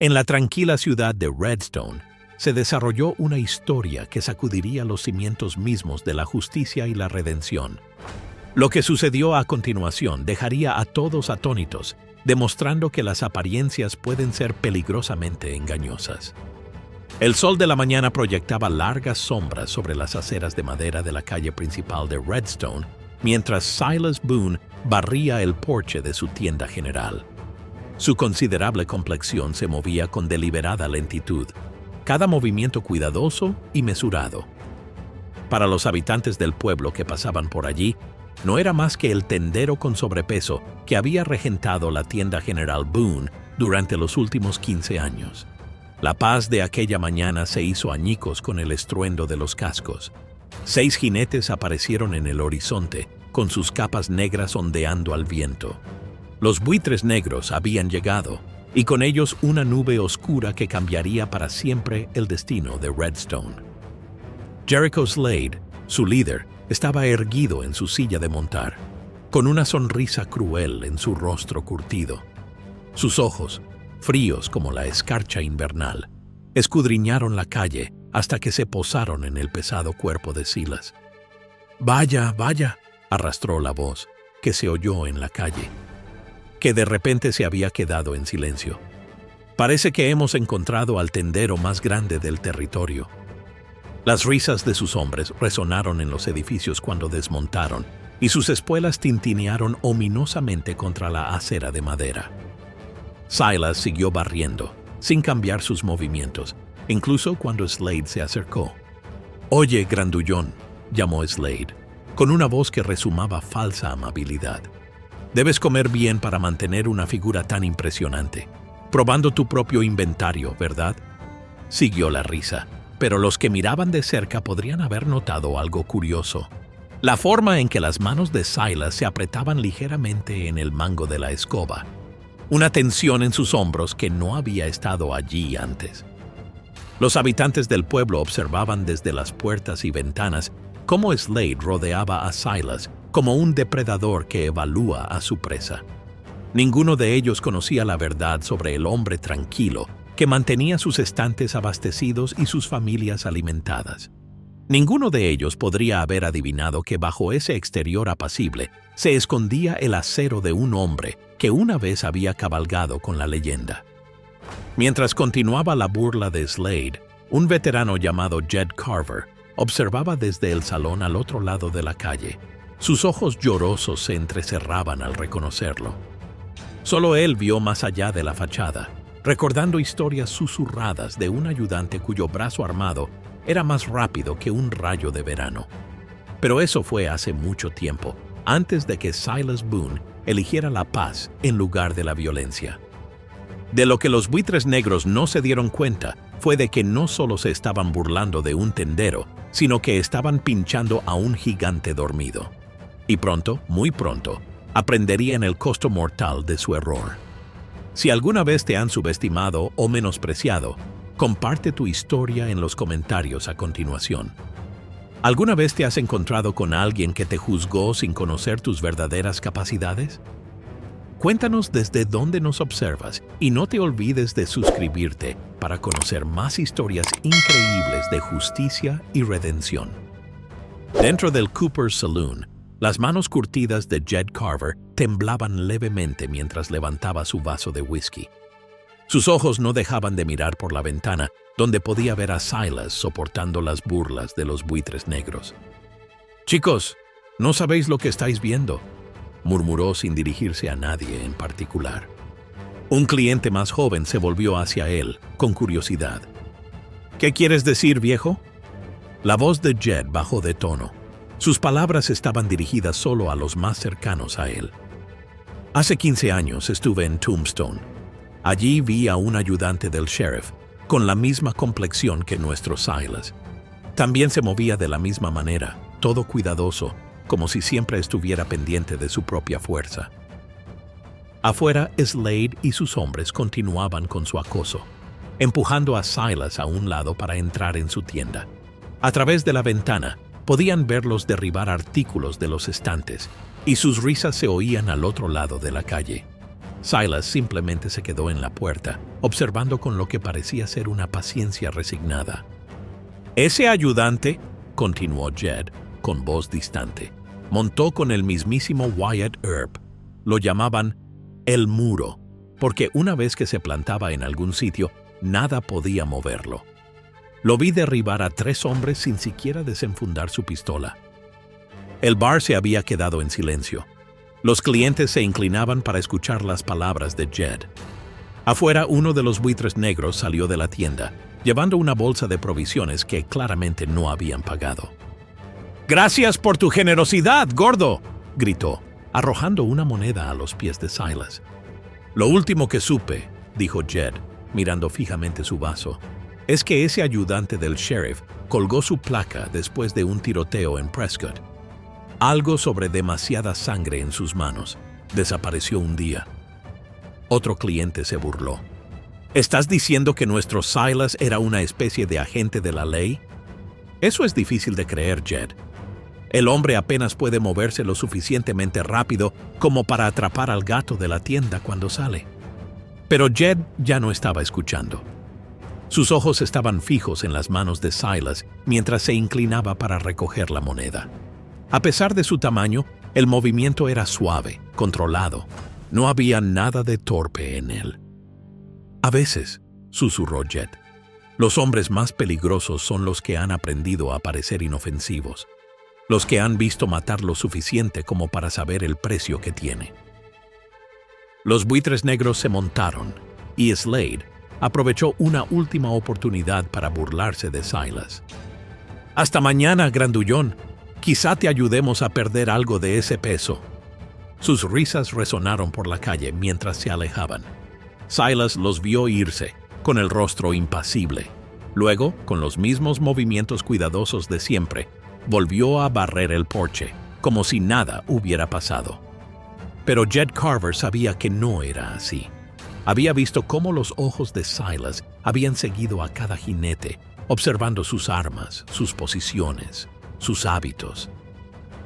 En la tranquila ciudad de Redstone, se desarrolló una historia que sacudiría los cimientos mismos de la justicia y la redención. Lo que sucedió a continuación dejaría a todos atónitos, demostrando que las apariencias pueden ser peligrosamente engañosas. El sol de la mañana proyectaba largas sombras sobre las aceras de madera de la calle principal de Redstone, mientras Silas Boone barría el porche de su tienda general. Su considerable complexión se movía con deliberada lentitud, cada movimiento cuidadoso y mesurado. Para los habitantes del pueblo que pasaban por allí, no era más que el tendero con sobrepeso que había regentado la tienda general Boone durante los últimos 15 años. La paz de aquella mañana se hizo añicos con el estruendo de los cascos. 6 jinetes aparecieron en el horizonte, con sus capas negras ondeando al viento. Los buitres negros habían llegado, y con ellos una nube oscura que cambiaría para siempre el destino de Redstone. Jericho Slade, su líder, estaba erguido en su silla de montar, con una sonrisa cruel en su rostro curtido. Sus ojos, fríos como la escarcha invernal, escudriñaron la calle hasta que se posaron en el pesado cuerpo de Silas. «Vaya, vaya», arrastró la voz, que se oyó en la calle, que de repente se había quedado en silencio. «Parece que hemos encontrado al tendero más grande del territorio». Las risas de sus hombres resonaron en los edificios cuando desmontaron, y sus espuelas tintinearon ominosamente contra la acera de madera. Silas siguió barriendo, sin cambiar sus movimientos, incluso cuando Slade se acercó. «Oye, grandullón», llamó Slade, con una voz que resumaba falsa amabilidad. «Debes comer bien para mantener una figura tan impresionante. Probando tu propio inventario, ¿verdad?». Siguió la risa, pero los que miraban de cerca podrían haber notado algo curioso. La forma en que las manos de Silas se apretaban ligeramente en el mango de la escoba. Una tensión en sus hombros que no había estado allí antes. Los habitantes del pueblo observaban desde las puertas y ventanas cómo Slade rodeaba a Silas como un depredador que evalúa a su presa. Ninguno de ellos conocía la verdad sobre el hombre tranquilo que mantenía sus estantes abastecidos y sus familias alimentadas. Ninguno de ellos podría haber adivinado que bajo ese exterior apacible se escondía el acero de un hombre que una vez había cabalgado con la leyenda. Mientras continuaba la burla de Slade, un veterano llamado Jed Carver observaba desde el salón al otro lado de la calle. Sus ojos llorosos se entrecerraban al reconocerlo. Solo él vio más allá de la fachada, recordando historias susurradas de un ayudante cuyo brazo armado era más rápido que un rayo de verano. Pero eso fue hace mucho tiempo, antes de que Silas Boone eligiera la paz en lugar de la violencia. De lo que los buitres negros no se dieron cuenta fue de que no solo se estaban burlando de un tendero, sino que estaban pinchando a un gigante dormido. Y pronto, muy pronto, aprenderían el costo mortal de su error. Si alguna vez te han subestimado o menospreciado, comparte tu historia en los comentarios a continuación. ¿Alguna vez te has encontrado con alguien que te juzgó sin conocer tus verdaderas capacidades? Cuéntanos desde dónde nos observas y no te olvides de suscribirte para conocer más historias increíbles de justicia y redención. Dentro del Cooper's Saloon, las manos curtidas de Jed Carver temblaban levemente mientras levantaba su vaso de whisky. Sus ojos no dejaban de mirar por la ventana, donde podía ver a Silas soportando las burlas de los buitres negros. «Chicos, no sabéis lo que estáis viendo», murmuró sin dirigirse a nadie en particular. Un cliente más joven se volvió hacia él, con curiosidad. «¿Qué quieres decir, viejo?». La voz de Jed bajó de tono. Sus palabras estaban dirigidas solo a los más cercanos a él. «Hace 15 años estuve en Tombstone. Allí vi a un ayudante del sheriff, con la misma complexión que nuestro Silas. También se movía de la misma manera, todo cuidadoso, como si siempre estuviera pendiente de su propia fuerza». Afuera, Slade y sus hombres continuaban con su acoso, empujando a Silas a un lado para entrar en su tienda. A través de la ventana, podían verlos derribar artículos de los estantes, y sus risas se oían al otro lado de la calle. Silas simplemente se quedó en la puerta, observando con lo que parecía ser una paciencia resignada. Ese ayudante, continuó Jed, con voz distante, montó con el mismísimo Wyatt Earp. Lo llamaban el muro, porque una vez que se plantaba en algún sitio, nada podía moverlo. Lo vi derribar a 3 hombres sin siquiera desenfundar su pistola. El bar se había quedado en silencio. Los clientes se inclinaban para escuchar las palabras de Jed. Afuera, uno de los buitres negros salió de la tienda, llevando una bolsa de provisiones que claramente no habían pagado. «¡Gracias por tu generosidad, gordo!», gritó, arrojando una moneda a los pies de Silas. «Lo último que supe», dijo Jed, mirando fijamente su vaso, «es que ese ayudante del sheriff colgó su placa después de un tiroteo en Prescott. Algo sobre demasiada sangre en sus manos. Desapareció un día». Otro cliente se burló. «¿Estás diciendo que nuestro Silas era una especie de agente de la ley?» «Eso es difícil de creer, Jed. El hombre apenas puede moverse lo suficientemente rápido como para atrapar al gato de la tienda cuando sale». Pero Jed ya no estaba escuchando. Sus ojos estaban fijos en las manos de Silas mientras se inclinaba para recoger la moneda. A pesar de su tamaño, el movimiento era suave, controlado. No había nada de torpe en él. «A veces», susurró Jed, «los hombres más peligrosos son los que han aprendido a parecer inofensivos, los que han visto matar lo suficiente como para saber el precio que tiene». Los buitres negros se montaron, y Slade aprovechó una última oportunidad para burlarse de Silas. «Hasta mañana, grandullón. Quizá te ayudemos a perder algo de ese peso». Sus risas resonaron por la calle mientras se alejaban. Silas los vio irse, con el rostro impasible. Luego, con los mismos movimientos cuidadosos de siempre, volvió a barrer el porche, como si nada hubiera pasado. Pero Jed Carver sabía que no era así. Había visto cómo los ojos de Silas habían seguido a cada jinete, observando sus armas, sus posiciones, sus hábitos.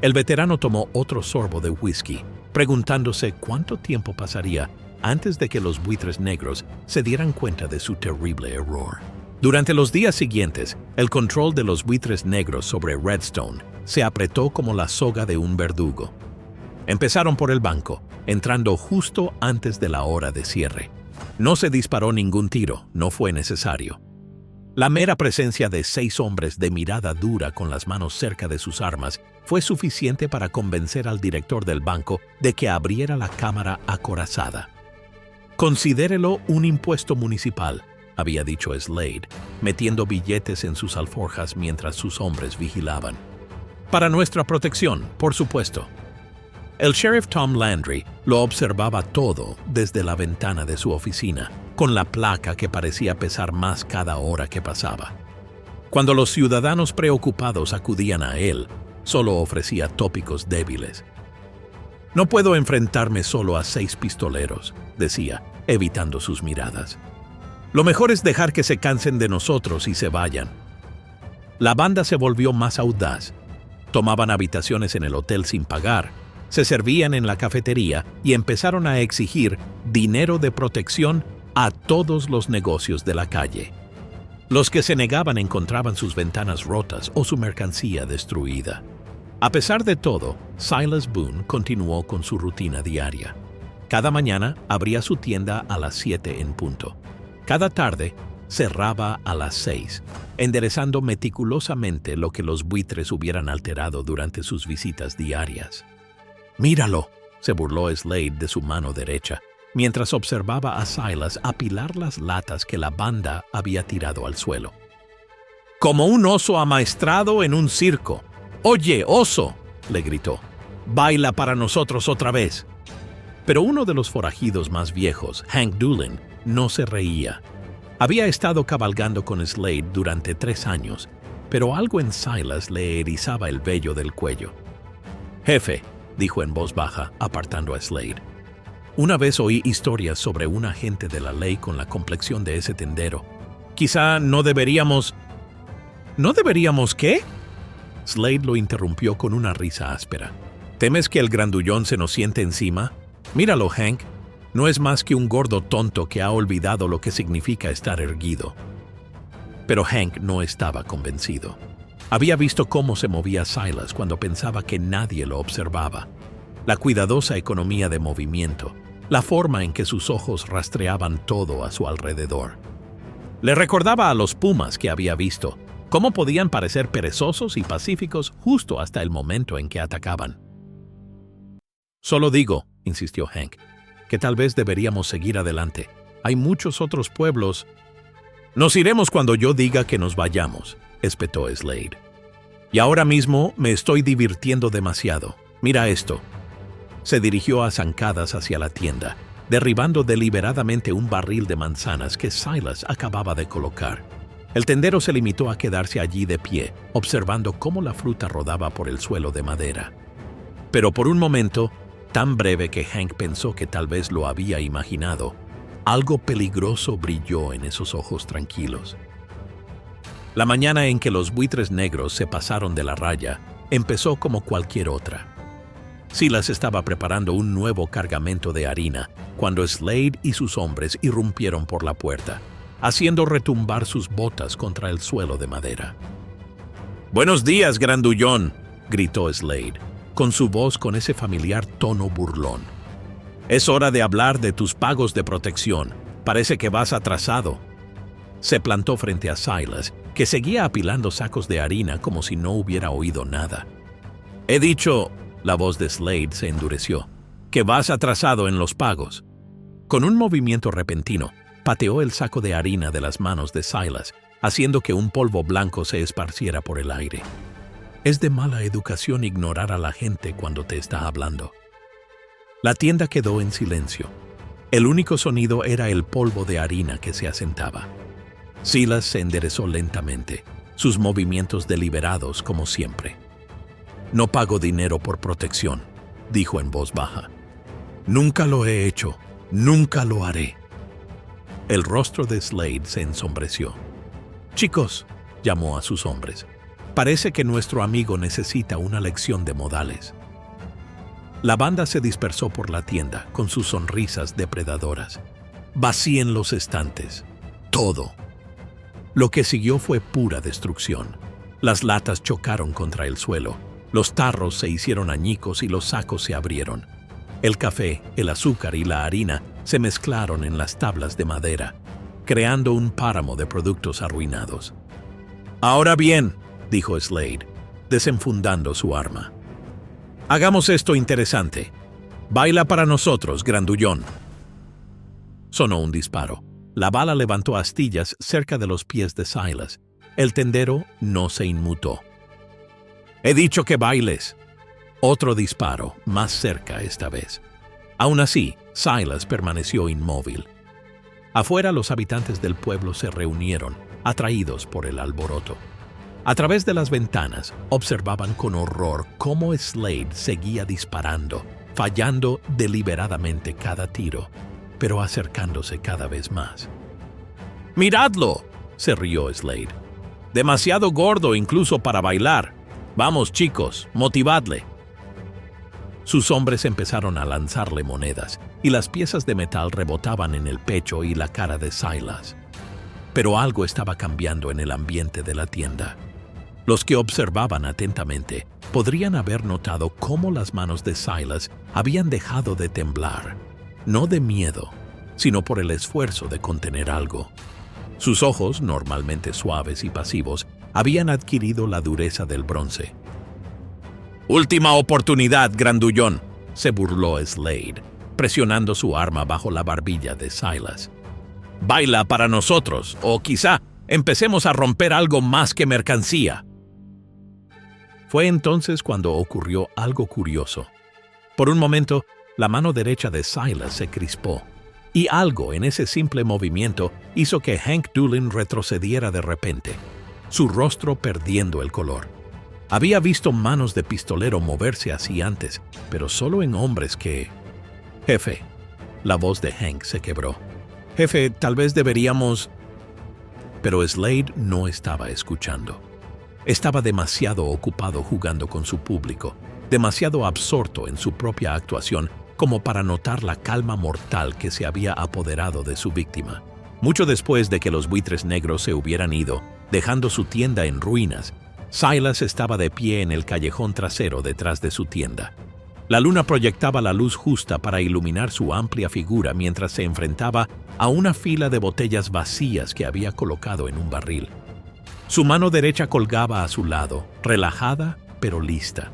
El veterano tomó otro sorbo de whisky, preguntándose cuánto tiempo pasaría antes de que los buitres negros se dieran cuenta de su terrible error. Durante los días siguientes, el control de los buitres negros sobre Redstone se apretó como la soga de un verdugo. Empezaron por el banco, entrando justo antes de la hora de cierre. No se disparó ningún tiro, no fue necesario. La mera presencia de 6 hombres de mirada dura con las manos cerca de sus armas fue suficiente para convencer al director del banco de que abriera la cámara acorazada. «Considérelo un impuesto municipal», había dicho Slade, metiendo billetes en sus alforjas mientras sus hombres vigilaban. «Para nuestra protección, por supuesto». El sheriff Tom Landry lo observaba todo desde la ventana de su oficina, con la placa que parecía pesar más cada hora que pasaba. Cuando los ciudadanos preocupados acudían a él, solo ofrecía tópicos débiles. «No puedo enfrentarme solo a 6 pistoleros», decía, evitando sus miradas. «Lo mejor es dejar que se cansen de nosotros y se vayan». La banda se volvió más audaz. Tomaban habitaciones en el hotel sin pagar, se servían en la cafetería y empezaron a exigir dinero de protección a todos los negocios de la calle. Los que se negaban encontraban sus ventanas rotas o su mercancía destruida. A pesar de todo, Silas Boone continuó con su rutina diaria. Cada mañana abría su tienda a las 7 en punto. Cada tarde cerraba a las 6, enderezando meticulosamente lo que los buitres hubieran alterado durante sus visitas diarias. «Míralo», se burló Slade de su mano derecha, mientras observaba a Silas apilar las latas que la banda había tirado al suelo. «Como un oso amaestrado en un circo. Oye, oso», le gritó, «baila para nosotros otra vez». Pero uno de los forajidos más viejos, Hank Doolin, no se reía. Había estado cabalgando con Slade durante 3 años, pero algo en Silas le erizaba el vello del cuello. «Jefe», dijo en voz baja, apartando a Slade. «Una vez oí historias sobre un agente de la ley con la complexión de ese tendero. Quizá no deberíamos...» «¿No deberíamos qué?», Slade lo interrumpió con una risa áspera. «¿Temes que el grandullón se nos siente encima? Míralo, Hank. No es más que un gordo tonto que ha olvidado lo que significa estar erguido. Pero Hank no estaba convencido. Había visto cómo se movía Silas cuando pensaba que nadie lo observaba. La cuidadosa economía de movimiento, la forma en que sus ojos rastreaban todo a su alrededor. Le recordaba a los pumas que había visto, cómo podían parecer perezosos y pacíficos justo hasta el momento en que atacaban. «Solo digo», insistió Hank, «que tal vez deberíamos seguir adelante. Hay muchos otros pueblos». «Nos iremos cuando yo diga que nos vayamos», espetó Slade. «Y ahora mismo me estoy divirtiendo demasiado. Mira esto». Se dirigió a zancadas hacia la tienda, derribando deliberadamente un barril de manzanas que Silas acababa de colocar. El tendero se limitó a quedarse allí de pie, observando cómo la fruta rodaba por el suelo de madera. Pero por un momento, tan breve que Hank pensó que tal vez lo había imaginado, algo peligroso brilló en esos ojos tranquilos. La mañana en que los buitres negros se pasaron de la raya empezó como cualquier otra. Silas estaba preparando un nuevo cargamento de harina cuando Slade y sus hombres irrumpieron por la puerta, haciendo retumbar sus botas contra el suelo de madera. «Buenos días, grandullón», gritó Slade, con su voz con ese familiar tono burlón. «Es hora de hablar de tus pagos de protección. Parece que vas atrasado». Se plantó frente a Silas, que seguía apilando sacos de harina como si no hubiera oído nada. «He dicho», la voz de Slade se endureció, «que vas atrasado en los pagos». Con un movimiento repentino, pateó el saco de harina de las manos de Silas, haciendo que un polvo blanco se esparciera por el aire. Es de mala educación ignorar a la gente cuando te está hablando. La tienda quedó en silencio. El único sonido era el polvo de harina que se asentaba. Silas se enderezó lentamente, sus movimientos deliberados como siempre. «No pago dinero por protección», dijo en voz baja. «Nunca lo he hecho, nunca lo haré». El rostro de Slade se ensombreció. «Chicos», llamó a sus hombres, «parece que nuestro amigo necesita una lección de modales». La banda se dispersó por la tienda con sus sonrisas depredadoras. «Vacíen los estantes. Todo». Lo que siguió fue pura destrucción. Las latas chocaron contra el suelo. Los tarros se hicieron añicos y los sacos se abrieron. El café, el azúcar y la harina se mezclaron en las tablas de madera, creando un páramo de productos arruinados. «Ahora bien», dijo Slade, desenfundando su arma. «Hagamos esto interesante. Baila para nosotros, grandullón». Sonó un disparo. La bala levantó astillas cerca de los pies de Silas. El tendero no se inmutó. «He dicho que bailes». Otro disparo, más cerca esta vez. Aún así, Silas permaneció inmóvil. Afuera, los habitantes del pueblo se reunieron, atraídos por el alboroto. A través de las ventanas, observaban con horror cómo Slade seguía disparando, fallando deliberadamente cada tiro, pero acercándose cada vez más. «¡Miradlo!», se rió Slade. «Demasiado gordo incluso para bailar. Vamos, chicos, motivadle». Sus hombres empezaron a lanzarle monedas, y las piezas de metal rebotaban en el pecho y la cara de Silas. Pero algo estaba cambiando en el ambiente de la tienda. Los que observaban atentamente podrían haber notado cómo las manos de Silas habían dejado de temblar, no de miedo, sino por el esfuerzo de contener algo. Sus ojos, normalmente suaves y pasivos, habían adquirido la dureza del bronce. «Última oportunidad, grandullón», se burló Slade, presionando su arma bajo la barbilla de Silas. «Baila para nosotros, o quizá empecemos a romper algo más que mercancía». Fue entonces cuando ocurrió algo curioso. Por un momento, la mano derecha de Silas se crispó, y algo en ese simple movimiento hizo que Hank Dulin retrocediera de repente, su rostro perdiendo el color. Había visto manos de pistolero moverse así antes, pero solo en hombres que... «Jefe», la voz de Hank se quebró. «Jefe, tal vez deberíamos...» Pero Slade no estaba escuchando. Estaba demasiado ocupado jugando con su público, demasiado absorto en su propia actuación como para notar la calma mortal que se había apoderado de su víctima. Mucho después de que los buitres negros se hubieran ido, dejando su tienda en ruinas, Silas estaba de pie en el callejón trasero detrás de su tienda. La luna proyectaba la luz justa para iluminar su amplia figura mientras se enfrentaba a una fila de botellas vacías que había colocado en un barril. Su mano derecha colgaba a su lado, relajada pero lista.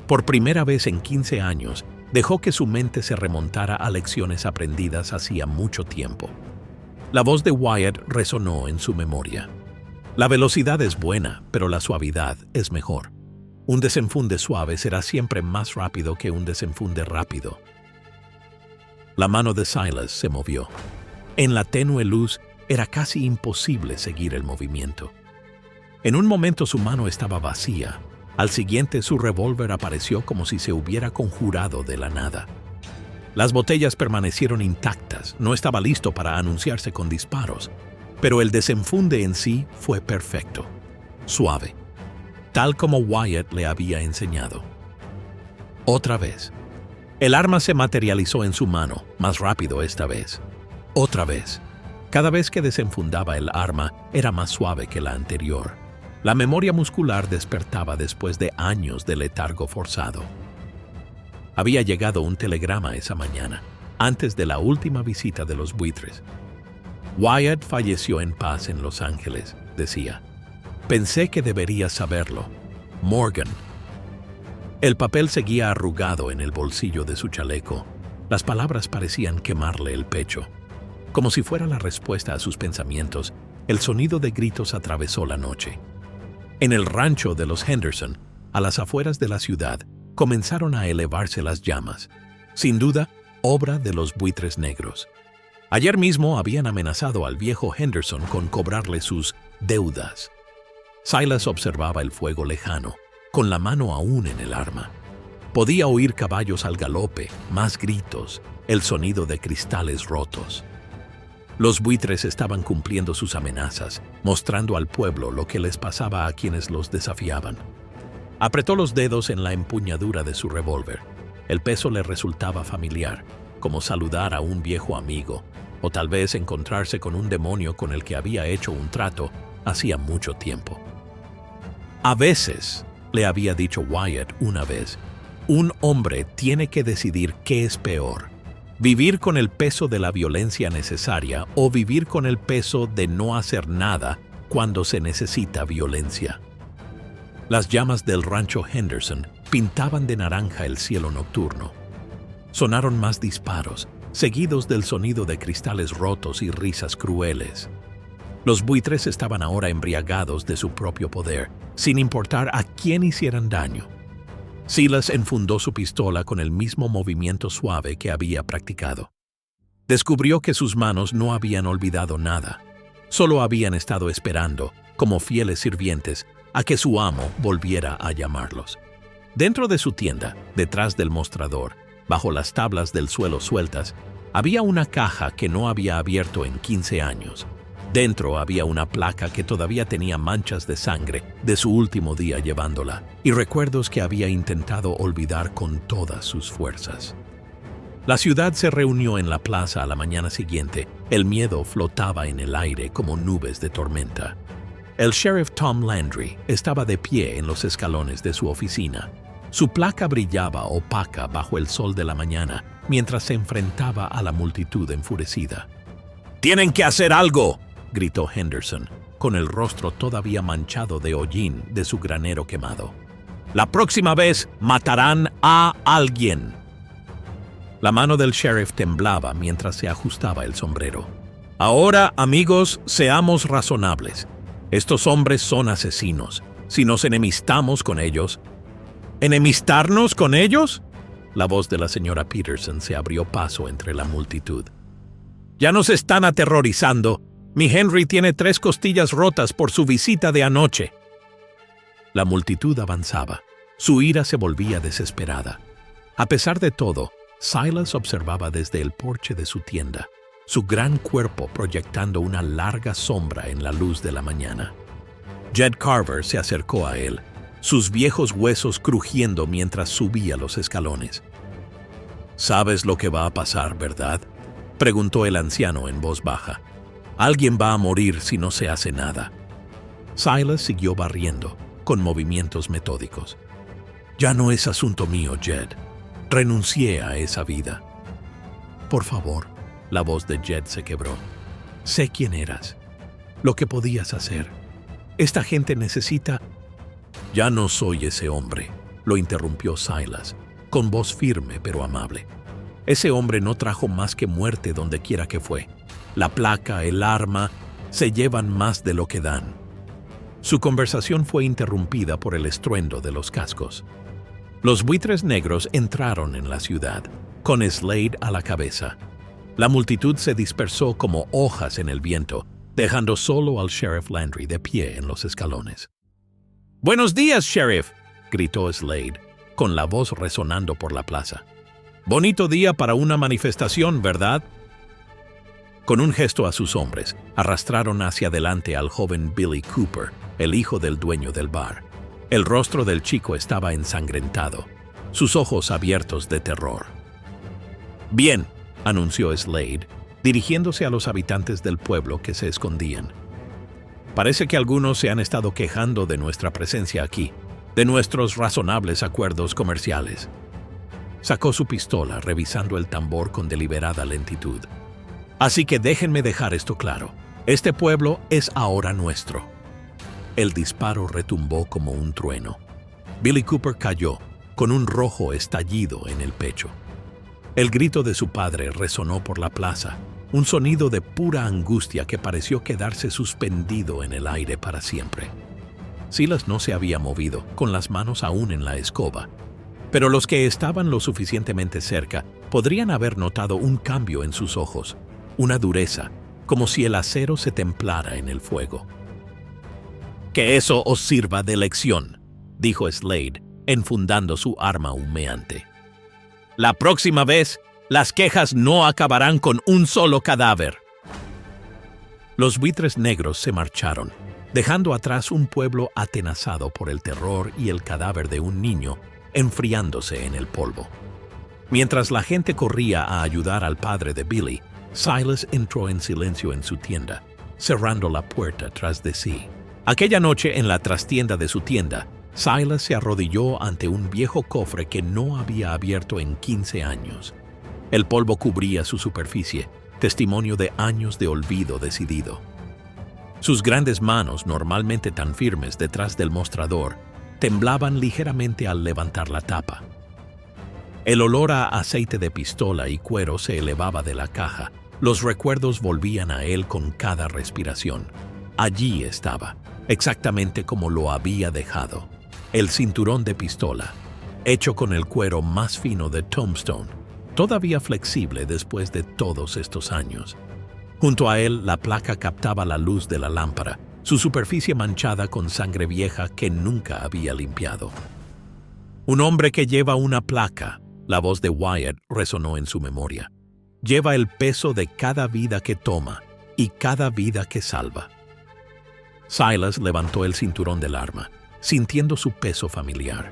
Por primera vez en 15 años, dejó que su mente se remontara a lecciones aprendidas hacía mucho tiempo. La voz de Wyatt resonó en su memoria. La velocidad es buena, pero la suavidad es mejor. Un desenfunde suave será siempre más rápido que un desenfunde rápido. La mano de Silas se movió. En la tenue luz era casi imposible seguir el movimiento. En un momento su mano estaba vacía. Al siguiente su revólver apareció como si se hubiera conjurado de la nada. Las botellas permanecieron intactas, no estaba listo para anunciarse con disparos, pero el desenfunde en sí fue perfecto, suave, tal como Wyatt le había enseñado. Otra vez. El arma se materializó en su mano, más rápido esta vez. Otra vez. Cada vez que desenfundaba el arma, era más suave que la anterior. La memoria muscular despertaba después de años de letargo forzado. Había llegado un telegrama esa mañana, antes de la última visita de los buitres. Wyatt falleció en paz en Los Ángeles, decía. Pensé que debería saberlo. Morgan. El papel seguía arrugado en el bolsillo de su chaleco. Las palabras parecían quemarle el pecho. Como si fuera la respuesta a sus pensamientos, el sonido de gritos atravesó la noche. En el rancho de los Henderson, a las afueras de la ciudad, comenzaron a elevarse las llamas. Sin duda, obra de los buitres negros. Ayer mismo habían amenazado al viejo Henderson con cobrarle sus deudas. Silas observaba el fuego lejano, con la mano aún en el arma. Podía oír caballos al galope, más gritos, el sonido de cristales rotos. Los buitres estaban cumpliendo sus amenazas, mostrando al pueblo lo que les pasaba a quienes los desafiaban. Apretó los dedos en la empuñadura de su revólver. El peso le resultaba familiar, como saludar a un viejo amigo, o tal vez encontrarse con un demonio con el que había hecho un trato hacía mucho tiempo. A veces, le había dicho Wyatt una vez, un hombre tiene que decidir qué es peor. Vivir con el peso de la violencia necesaria o vivir con el peso de no hacer nada cuando se necesita violencia. Las llamas del rancho Henderson pintaban de naranja el cielo nocturno. Sonaron más disparos, seguidos del sonido de cristales rotos y risas crueles. Los buitres estaban ahora embriagados de su propio poder, sin importar a quién hicieran daño. Silas enfundó su pistola con el mismo movimiento suave que había practicado. Descubrió que sus manos no habían olvidado nada. Solo habían estado esperando, como fieles sirvientes, a que su amo volviera a llamarlos. Dentro de su tienda, detrás del mostrador, bajo las tablas del suelo sueltas, había una caja que no había abierto en 15 años. Dentro había una placa que todavía tenía manchas de sangre de su último día llevándola y recuerdos que había intentado olvidar con todas sus fuerzas. La ciudad se reunió en la plaza a la mañana siguiente. El miedo flotaba en el aire como nubes de tormenta. El sheriff Tom Landry estaba de pie en los escalones de su oficina. Su placa brillaba opaca bajo el sol de la mañana mientras se enfrentaba a la multitud enfurecida. «¡Tienen que hacer algo!», gritó Henderson, con el rostro todavía manchado de hollín de su granero quemado. «La próxima vez matarán a alguien». La mano del sheriff temblaba mientras se ajustaba el sombrero. «Ahora, amigos, seamos razonables. Estos hombres son asesinos. Si nos enemistamos con ellos... ¿Enemistarnos con ellos?», la voz de la señora Peterson se abrió paso entre la multitud. «Ya nos están aterrorizando. Mi Henry tiene 3 costillas rotas por su visita de anoche». La multitud avanzaba. Su ira se volvía desesperada. A pesar de todo, Silas observaba desde el porche de su tienda, su gran cuerpo proyectando una larga sombra en la luz de la mañana. Jed Carver se acercó a él, sus viejos huesos crujiendo mientras subía los escalones. «¿Sabes lo que va a pasar, verdad?», preguntó el anciano en voz baja. «Alguien va a morir si no se hace nada». Silas siguió barriendo, con movimientos metódicos. «Ya no es asunto mío, Jed. Renuncié a esa vida». «Por favor», la voz de Jed se quebró. «Sé quién eras, lo que podías hacer. Esta gente necesita...» «Ya no soy ese hombre», lo interrumpió Silas, con voz firme pero amable. «Ese hombre no trajo más que muerte donde quiera que fue. La placa, el arma, se llevan más de lo que dan». Su conversación fue interrumpida por el estruendo de los cascos. Los buitres negros entraron en la ciudad, con Slade a la cabeza. La multitud se dispersó como hojas en el viento, dejando solo al Sheriff Landry de pie en los escalones. «¡Buenos días, Sheriff!», gritó Slade, con la voz resonando por la plaza. «Bonito día para una manifestación, ¿verdad?». Con un gesto a sus hombres, arrastraron hacia adelante al joven Billy Cooper, el hijo del dueño del bar. El rostro del chico estaba ensangrentado, sus ojos abiertos de terror. «Bien», anunció Slade, dirigiéndose a los habitantes del pueblo que se escondían. «Parece que algunos se han estado quejando de nuestra presencia aquí, de nuestros razonables acuerdos comerciales». Sacó su pistola, revisando el tambor con deliberada lentitud. «Así que déjenme dejar esto claro. Este pueblo es ahora nuestro». El disparo retumbó como un trueno. Billy Cooper cayó, con un rojo estallido en el pecho. El grito de su padre resonó por la plaza, un sonido de pura angustia que pareció quedarse suspendido en el aire para siempre. Silas no se había movido, con las manos aún en la escoba, pero los que estaban lo suficientemente cerca podrían haber notado un cambio en sus ojos, una dureza, como si el acero se templara en el fuego. «Que eso os sirva de lección», dijo Slade, enfundando su arma humeante. «La próxima vez, las quejas no acabarán con un solo cadáver». Los buitres negros se marcharon, dejando atrás un pueblo atenazado por el terror y el cadáver de un niño enfriándose en el polvo. Mientras la gente corría a ayudar al padre de Billy, Silas entró en silencio en su tienda, cerrando la puerta tras de sí. Aquella noche, en la trastienda de su tienda, Silas se arrodilló ante un viejo cofre que no había abierto en 15 años. El polvo cubría su superficie, testimonio de años de olvido decidido. Sus grandes manos, normalmente tan firmes detrás del mostrador, temblaban ligeramente al levantar la tapa. El olor a aceite de pistola y cuero se elevaba de la caja. Los recuerdos volvían a él con cada respiración. Allí estaba, exactamente como lo había dejado. El cinturón de pistola, hecho con el cuero más fino de Tombstone, todavía flexible después de todos estos años. Junto a él, la placa captaba la luz de la lámpara, su superficie manchada con sangre vieja que nunca había limpiado. «Un hombre que lleva una placa», la voz de Wyatt resonó en su memoria. «Lleva el peso de cada vida que toma y cada vida que salva». Silas levantó el cinturón del arma, sintiendo su peso familiar.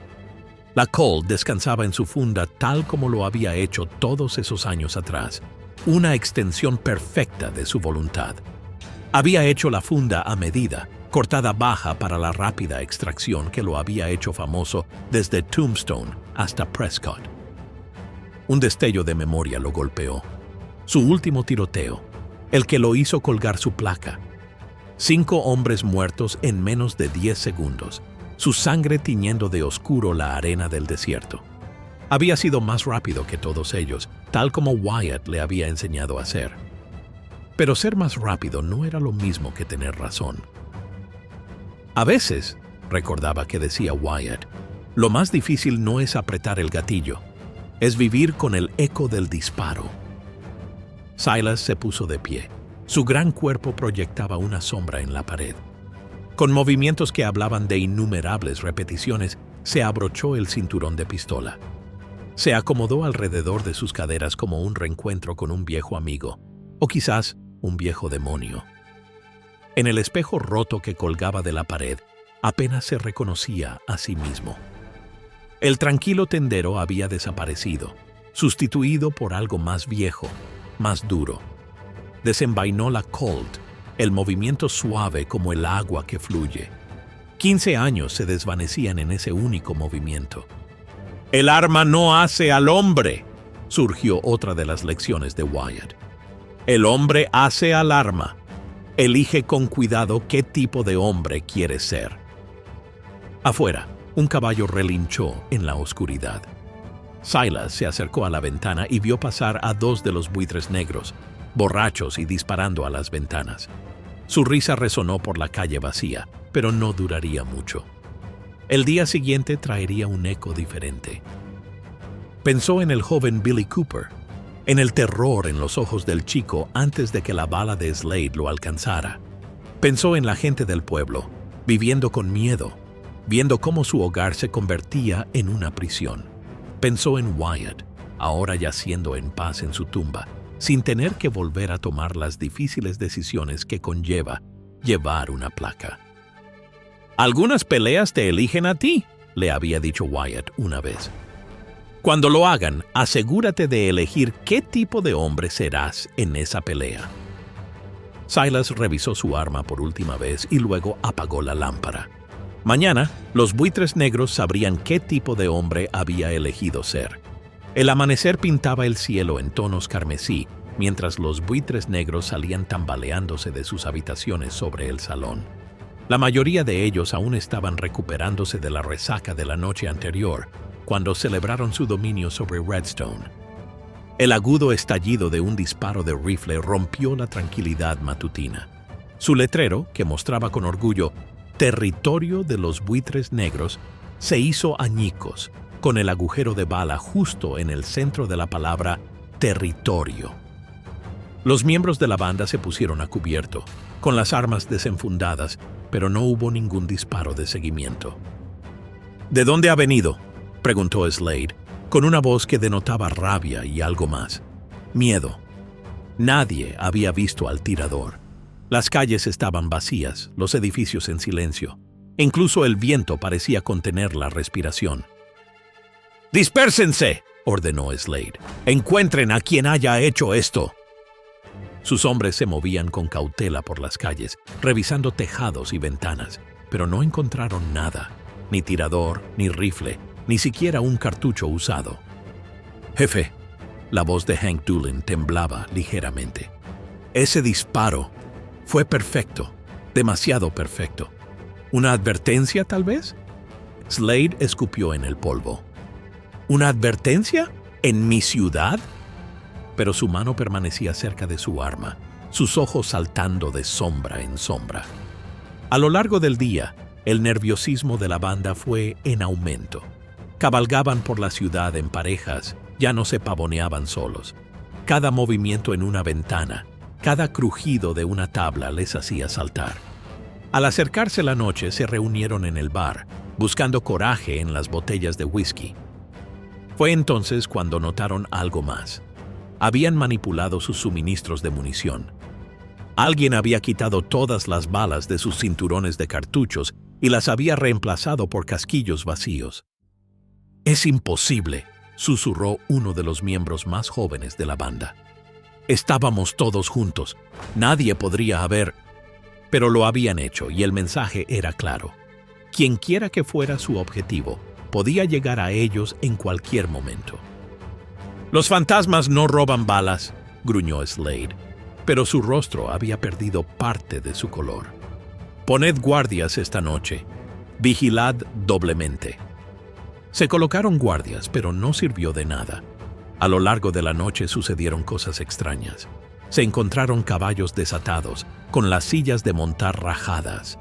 La Colt descansaba en su funda tal como lo había hecho todos esos años atrás, una extensión perfecta de su voluntad. Había hecho la funda a medida, cortada baja para la rápida extracción que lo había hecho famoso desde Tombstone hasta Prescott. Un destello de memoria lo golpeó. Su último tiroteo, el que lo hizo colgar su placa. 5 hombres muertos en menos de 10 segundos, su sangre tiñendo de oscuro la arena del desierto. Había sido más rápido que todos ellos, tal como Wyatt le había enseñado a hacer. Pero ser más rápido no era lo mismo que tener razón. A veces, recordaba que decía Wyatt, lo más difícil no es apretar el gatillo, es vivir con el eco del disparo. Silas se puso de pie. Su gran cuerpo proyectaba una sombra en la pared. Con movimientos que hablaban de innumerables repeticiones, se abrochó el cinturón de pistola. Se acomodó alrededor de sus caderas como un reencuentro con un viejo amigo, o quizás un viejo demonio. En el espejo roto que colgaba de la pared, apenas se reconocía a sí mismo. El tranquilo tendero había desaparecido. sustituido por algo más viejo, más duro. Desenvainó la Colt, el movimiento suave como el agua que fluye. 15 años se desvanecían en ese único movimiento. «El arma no hace al hombre», surgió otra de las lecciones de Wyatt. «El hombre hace al arma. Elige con cuidado qué tipo de hombre quieres ser». Afuera, un caballo relinchó en la oscuridad. Silas se acercó a la ventana y vio pasar a 2 de los buitres negros, borrachos y disparando a las ventanas. Su risa resonó por la calle vacía, pero no duraría mucho. El día siguiente traería un eco diferente. Pensó en el joven Billy Cooper, en el terror en los ojos del chico antes de que la bala de Slade lo alcanzara. Pensó en la gente del pueblo, viviendo con miedo, viendo cómo su hogar se convertía en una prisión. Pensó en Wyatt, ahora yaciendo en paz en su tumba, sin tener que volver a tomar las difíciles decisiones que conlleva llevar una placa. «Algunas peleas te eligen a ti», le había dicho Wyatt una vez. «Cuando lo hagan, asegúrate de elegir qué tipo de hombre serás en esa pelea». Silas revisó su arma por última vez y luego apagó la lámpara. Mañana, los buitres negros sabrían qué tipo de hombre había elegido ser. El amanecer pintaba el cielo en tonos carmesí, mientras los buitres negros salían tambaleándose de sus habitaciones sobre el salón. La mayoría de ellos aún estaban recuperándose de la resaca de la noche anterior, cuando celebraron su dominio sobre Redstone. El agudo estallido de un disparo de rifle rompió la tranquilidad matutina. Su letrero, que mostraba con orgullo «Territorio de los buitres negros», se hizo añicos, con el agujero de bala justo en el centro de la palabra «territorio». Los miembros de la banda se pusieron a cubierto, con las armas desenfundadas, pero no hubo ningún disparo de seguimiento. «¿De dónde ha venido?», preguntó Slade, con una voz que denotaba rabia y algo más. Miedo. Nadie había visto al tirador. Las calles estaban vacías, los edificios en silencio. Incluso el viento parecía contener la respiración. «¡Dispérsense!», ordenó Slade. «Encuentren a quien haya hecho esto». Sus hombres se movían con cautela por las calles, revisando tejados y ventanas, pero no encontraron nada, ni tirador, ni rifle, ni siquiera un cartucho usado. «Jefe», la voz de Hank Doolan temblaba ligeramente. «Ese disparo fue perfecto, demasiado perfecto. ¿Una advertencia, tal vez?» Slade escupió en el polvo. «¿Una advertencia? ¿En mi ciudad?» Pero su mano permanecía cerca de su arma, sus ojos saltando de sombra en sombra. A lo largo del día, el nerviosismo de la banda fue en aumento. Cabalgaban por la ciudad en parejas, ya no se pavoneaban solos. Cada movimiento en una ventana, cada crujido de una tabla les hacía saltar. Al acercarse la noche, se reunieron en el bar, buscando coraje en las botellas de whisky. Fue entonces cuando notaron algo más. Habían manipulado sus suministros de munición. Alguien había quitado todas las balas de sus cinturones de cartuchos y las había reemplazado por casquillos vacíos. «Es imposible», susurró uno de los miembros más jóvenes de la banda. «Estábamos todos juntos. Nadie podría haber...» Pero lo habían hecho y el mensaje era claro. Quienquiera que fuera su objetivo, podía llegar a ellos en cualquier momento. «Los fantasmas no roban balas», gruñó Slade, pero su rostro había perdido parte de su color. «Poned guardias esta noche. Vigilad doblemente». Se colocaron guardias, pero no sirvió de nada. A lo largo de la noche sucedieron cosas extrañas. Se encontraron caballos desatados, con las sillas de montar rajadas.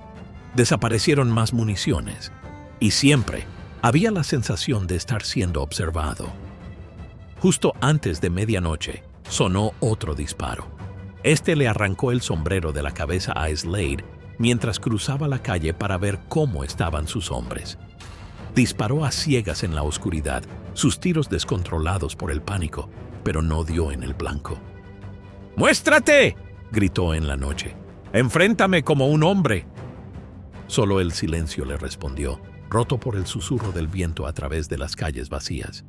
Desaparecieron más municiones. Y siempre había la sensación de estar siendo observado. Justo antes de medianoche, sonó otro disparo. Este le arrancó el sombrero de la cabeza a Slade mientras cruzaba la calle para ver cómo estaban sus hombres. Disparó a ciegas en la oscuridad, sus tiros descontrolados por el pánico, pero no dio en el blanco. «¡Muéstrate!», gritó en la noche. «¡Enfréntame como un hombre!». Solo el silencio le respondió, roto por el susurro del viento a través de las calles vacías.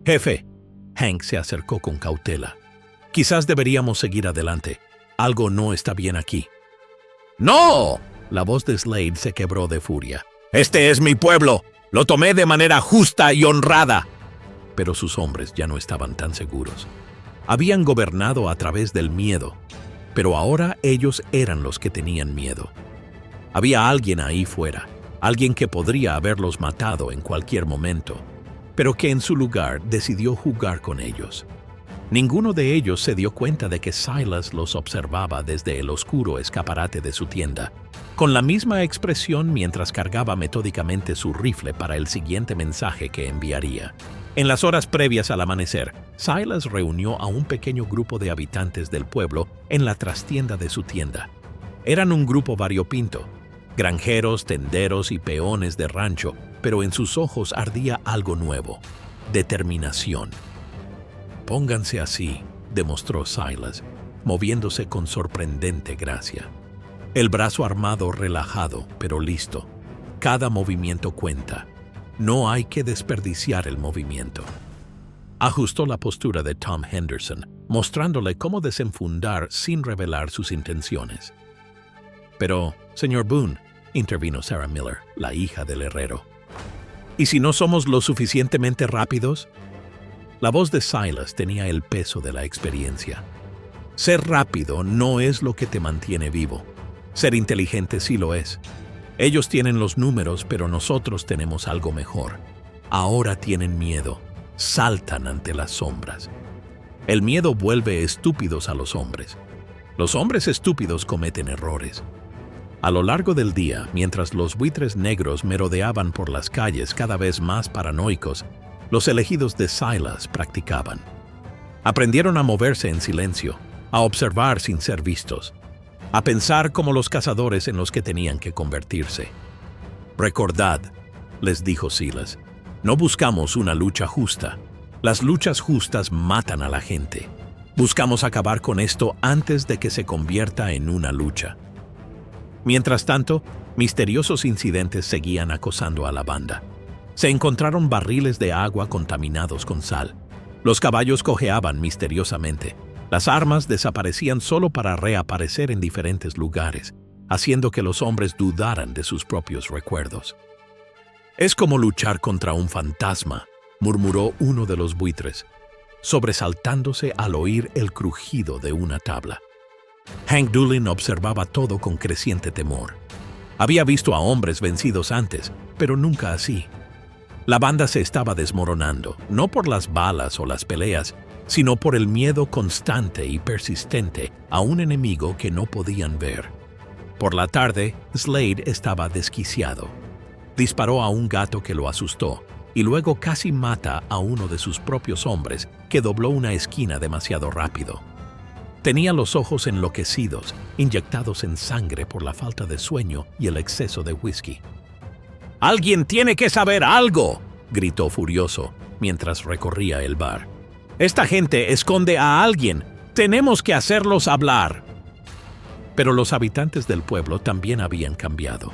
«Jefe», Hank se acercó con cautela. Quizás deberíamos seguir adelante. Algo no está bien aquí. ¡No! La voz de Slade se quebró de furia. ¡Este es mi pueblo! ¡Lo tomé de manera justa y honrada! Pero sus hombres ya no estaban tan seguros. Habían gobernado a través del miedo, pero ahora ellos eran los que tenían miedo. Había alguien ahí fuera, alguien que podría haberlos matado en cualquier momento, pero que en su lugar decidió jugar con ellos. Ninguno de ellos se dio cuenta de que Silas los observaba desde el oscuro escaparate de su tienda, con la misma expresión mientras cargaba metódicamente su rifle para el siguiente mensaje que enviaría. En las horas previas al amanecer, Silas reunió a un pequeño grupo de habitantes del pueblo en la trastienda de su tienda. Eran un grupo variopinto, granjeros, tenderos y peones de rancho, pero en sus ojos ardía algo nuevo: determinación. «Pónganse así», demostró Silas, moviéndose con sorprendente gracia. El brazo armado relajado, pero listo. Cada movimiento cuenta. No hay que desperdiciar el movimiento. Ajustó la postura de Tom Henderson, mostrándole cómo desenfundar sin revelar sus intenciones. «Pero, señor Boone», intervino Sarah Miller, la hija del herrero, «¿y si no somos lo suficientemente rápidos?» La voz de Silas tenía el peso de la experiencia. Ser rápido no es lo que te mantiene vivo. Ser inteligente sí lo es. Ellos tienen los números, pero nosotros tenemos algo mejor. Ahora tienen miedo. Saltan ante las sombras. El miedo vuelve estúpidos a los hombres. Los hombres estúpidos cometen errores. A lo largo del día, mientras los buitres negros merodeaban por las calles cada vez más paranoicos, los elegidos de Silas practicaban. Aprendieron a moverse en silencio, a observar sin ser vistos, a pensar como los cazadores en los que tenían que convertirse. «Recordad», les dijo Silas, «no buscamos una lucha justa. Las luchas justas matan a la gente. Buscamos acabar con esto antes de que se convierta en una lucha». Mientras tanto, misteriosos incidentes seguían acosando a la banda. Se encontraron barriles de agua contaminados con sal. Los caballos cojeaban misteriosamente. Las armas desaparecían solo para reaparecer en diferentes lugares, haciendo que los hombres dudaran de sus propios recuerdos. «Es como luchar contra un fantasma», murmuró uno de los buitres, sobresaltándose al oír el crujido de una tabla. Hank Doolan observaba todo con creciente temor. Había visto a hombres vencidos antes, pero nunca así. La banda se estaba desmoronando, no por las balas o las peleas, sino por el miedo constante y persistente a un enemigo que no podían ver. Por la tarde, Slade estaba desquiciado. Disparó a un gato que lo asustó, y luego casi mata a uno de sus propios hombres que dobló una esquina demasiado rápido. Tenía los ojos enloquecidos, inyectados en sangre por la falta de sueño y el exceso de whisky. «¡Alguien tiene que saber algo!», gritó furioso mientras recorría el bar. «Esta gente esconde a alguien. Tenemos que hacerlos hablar». Pero los habitantes del pueblo también habían cambiado.